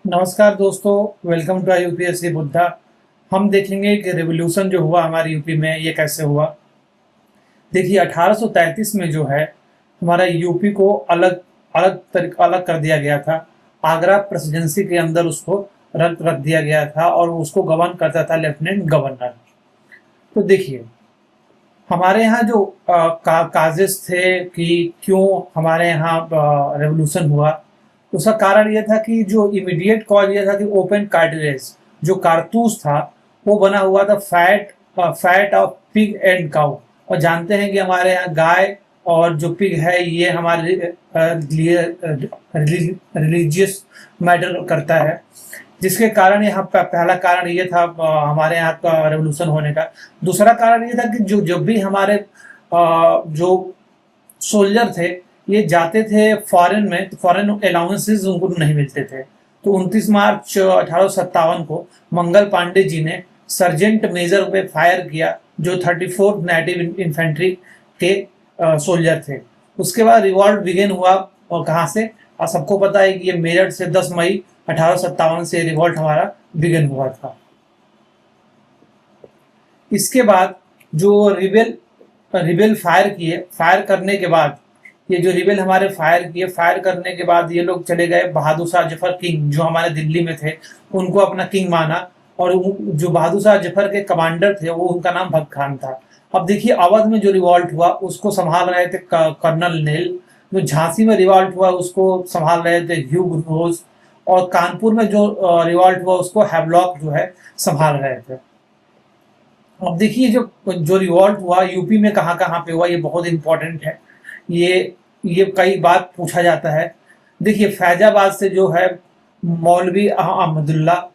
नमस्कार दोस्तों, welcome to UPSC Buddha. हम देखेंगे कि रिवॉल्यूशन जो हुआ हमारे यूपी में ये कैसे हुआ। देखिए 1833 में जो है हमारा यूपी को अलग कर दिया गया था। आगरा प्रेसिडेंसी के अंदर उसको रख रख दिया गया था और उसको गवर्न करता था लेफ्टिनेंट गवर्नर। तो देखिए हमारे यहाँ जो काजेस थे कि क्यों हमारे यहाँ रेवोल्यूशन हुआ, उसका कारण ये था कि जो इमीडिएट कॉज ये था कि ओपन कार्टिलेज जो कारतूस था वो बना हुआ था fat of pig and cow. और जानते हैं कि हमारे यहाँ गाय और जो पिग है ये हमारे लिए रिलीजियस मैटर करता है, जिसके कारण यहाँ पहला कारण ये था हमारे यहाँ का रेवोल्यूशन होने का। दूसरा कारण ये था कि जो जब भी हमारे जो सोल्जर थे ये जाते थे फॉरेन में, तो फॉरेन अलाउंसेस उनको नहीं मिलते थे। तो 29 मार्च 1857 को मंगल पांडे जी ने सर्जेंट मेजर पे फायर किया, जो 34th नेटिव इन्फेंट्री के सोल्जर थे। उसके बाद रिवॉल्ट बिगेन हुआ, और कहाँ से, और सबको पता है कि ये मेरठ से 10 मई 1857 से रिवॉल्ट हमारा बिगन हुआ था। इसके बाद जो रिबेल रिबेल फायर करने के बाद, ये जो रिबेल हमारे फायर करने के बाद ये लोग चले गए बहादुर शाह जफर किंग जो हमारे दिल्ली में थे, उनको अपना किंग माना। और जो बहादुर शाह जफर के कमांडर थे वो उनका नाम भक्त खान था। अब देखिए अवध में जो रिवॉल्ट हुआ उसको संभाल रहे थे कर्नल नेल। जो झांसी में रिवॉल्ट हुआ उसको संभाल रहे थे ह्यू रोज। और कानपुर में जो रिवॉल्ट हुआ उसको हैवलॉक जो है संभाल रहे थे। अब देखिए जो जो रिवॉल्ट हुआ यूपी में कहाँ कहाँ पे हुआ, ये बहुत इंपॉर्टेंट है। ये कई बार पूछा जाता है। देखिए फैजाबाद से जो है मौलवी अहमदुल्ला,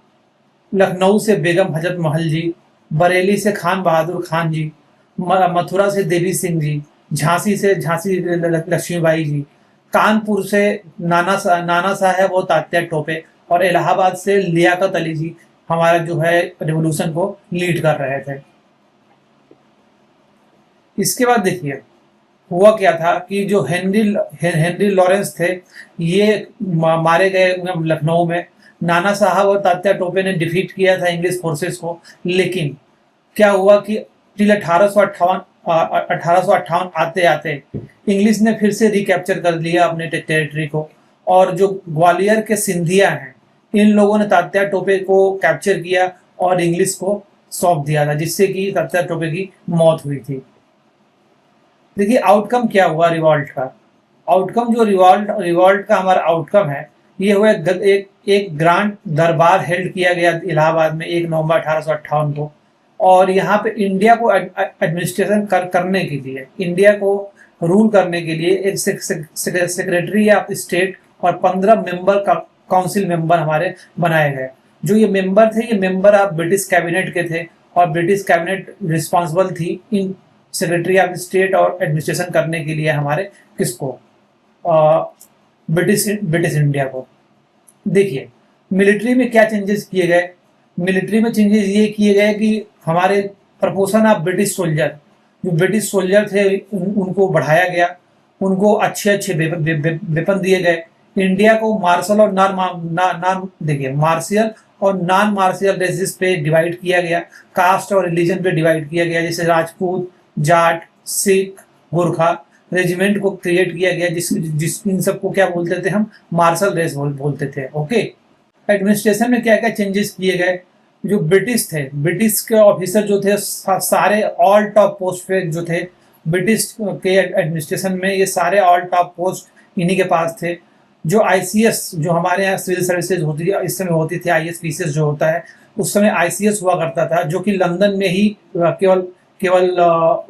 लखनऊ से बेगम हजरत महल जी, बरेली से खान बहादुर खान जी, मथुरा से देवी सिंह जी, झांसी लक्ष्मीबाई जी, कानपुर से नाना साहब और तात्या टोपे, और इलाहाबाद से लियाकत अली जी हमारा जो है रिवोल्यूशन को लीड कर रहे थे। इसके बाद देखिए हुआ क्या था कि जो हेनरी लॉरेंस थे ये मारे गए लखनऊ में। नाना साहब और तात्या टोपे ने डिफीट किया था इंग्लिश फोर्सेस को। लेकिन क्या हुआ कि टिल 1858 आते आते इंग्लिश ने फिर से रिकैप्चर कर लिया अपने टेरिटरी को। और जो ग्वालियर के सिंधिया हैं इन लोगों ने तात्या टोपे को कैप्चर किया और इंग्लिश को सौंप दिया था, जिससे कि तात्या टोपे की मौत हुई थी। देखिए आउटकम क्या हुआ रिवॉल्ट का। आउटकम जो रिवॉल्ट का हमारा आउटकम है ये हुआ एक ग्रांड दरबार हेल्ड किया गया इलाहाबाद में 1 नवंबर 1858 को। और यहाँ पे इंडिया को एडमिनिस्ट्रेशन करने के लिए, इंडिया को रूल करने के लिए एक सेक्रेटरी ऑफ स्टेट और 15 मेंबर का काउंसिल मेंबर हमारे बनाए गए। जो ये मेंबर थे ये मेंबर ऑफ ब्रिटिश कैबिनेट के थे, और ब्रिटिश कैबिनेट रिस्पॉन्सिबल थी इन सेक्रेटरी ऑफ स्टेट और एडमिनिस्ट्रेशन करने के लिए हमारे किसको, ब्रिटिश इंडिया को। देखिए मिलिट्री में क्या चेंजेस किए गए। मिलिट्री में चेंजेस ये किए गए कि हमारे प्रपोर्शन ऑफ ब्रिटिश सोल्जर, जो ब्रिटिश सोल्जर थे उनको बढ़ाया गया, उनको अच्छे अच्छे वेपन दिए गए। इंडिया को मार्शल और देखिए मार्शियल और नॉन मार्शियल रेसिस पे डिवाइड किया गया, कास्ट और रिलीजन पे डिवाइड किया गया। जैसे राजपूत, जाट, सिख, गोरखा रेजिमेंट को क्रिएट किया गया, जिस इन सबको क्या बोलते थे हम, मार्शल रेस बोलते थे। ओके, एडमिनिस्ट्रेशन में क्या क्या चेंजेस किए गए। जो ब्रिटिश थे, ब्रिटिश के ऑफिसर जो थे सारे ऑल टॉप पोस्ट पे जो थे ब्रिटिश के एडमिनिस्ट्रेशन में, ये सारे ऑल टॉप पोस्ट इन्हीं के पास थे। जो आईसीएस जो हमारे यहाँ सिविल सर्विसेज होती है इस समय होती थी, आईएएस पीसीएस जो होता है उस समय आईसीएस हुआ करता था, जो कि लंदन में ही केवल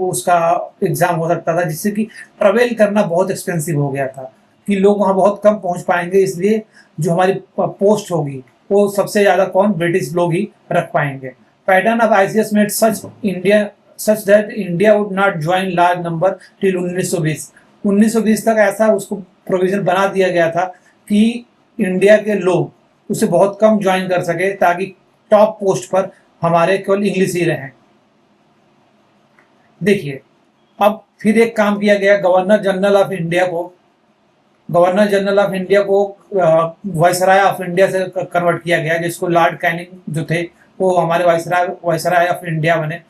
उसका एग्जाम हो सकता था, जिससे कि ट्रेवल करना बहुत एक्सपेंसिव हो गया था कि लोग वहाँ बहुत कम पहुँच पाएंगे। इसलिए जो हमारी पोस्ट होगी वो सबसे ज़्यादा कौन, ब्रिटिश लोग ही रख पाएंगे। Pattern of ICS made such that India would not join large number till 1920 तक ऐसा उसको प्रोविजन बना दिया गया था कि इंडिया के लोग उसे बहुत कम ज्वाइन कर सके, ताकि टॉप पोस्ट पर हमारे केवल इंग्लिश ही रहें। देखिए अब फिर एक काम किया गया, गवर्नर जनरल ऑफ इंडिया को गवर्नर जनरल ऑफ इंडिया को वायसराय ऑफ इंडिया से कन्वर्ट किया गया, जिसको लॉर्ड कैनिंग जो थे वो हमारे वायसराय ऑफ इंडिया बने।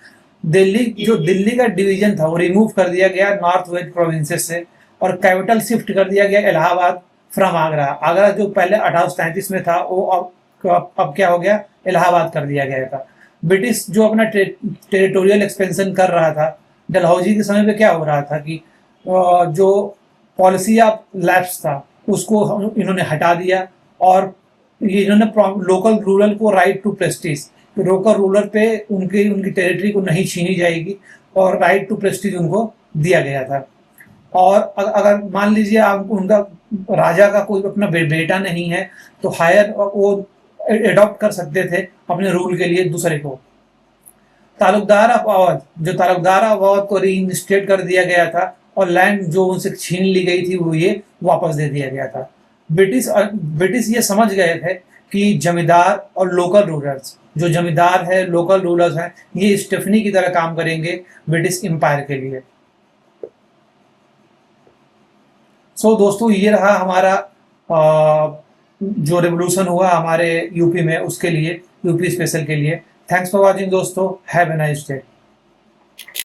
दिल्ली का डिवीजन था वो रिमूव कर दिया गया नॉर्थ वेस्ट प्रोविंसेस से, और कैपिटल शिफ्ट कर दिया गया इलाहाबाद फ्रॉम आगरा। आगरा जो पहले 1837 में था वो अब क्या हो गया, इलाहाबाद कर दिया गया था। ब्रिटिश जो अपना टेरिटोरियल एक्सपेंशन कर रहा था, डलहौजी के समय पे क्या हो रहा था कि जो पॉलिसी ऑफ लैप्स था उसको इन्होंने हटा दिया, और ये इन्होंने लोकल रूरल को right to prestige, local rural पे उनकी टेरिटरी को नहीं छीनी जाएगी, और राइट टू प्रेस्टीज उनको दिया गया था। और अगर मान लीजिए आप उनका राजा का कोई अपना बेटा नहीं है तो हायर वो एडॉप्ट कर सकते थे अपने रूल के लिए दूसरे को। तालुकदार ऑफ अवध, जो तालुकदार ऑफ अवध को रीइंस्टेट कर दिया गया था, और लैंड जो उनसे छीन ली गई थी वो ये वापस दे दिया गया था। ब्रिटिश ये समझ गए थे कि जमींदार और लोकल रूलर्स, जो जमींदार है लोकल रूलर्स हैं, ये स्टेफनी की तरह काम करेंगे ब्रिटिश एम्पायर के लिए। सो दोस्तों ये रहा हमारा जो रेवोल्यूशन हुआ हमारे यूपी में, उसके लिए यूपी स्पेशल के लिए। थैंक्स फॉर वॉचिंग दोस्तों, हैव ए नाइस डे।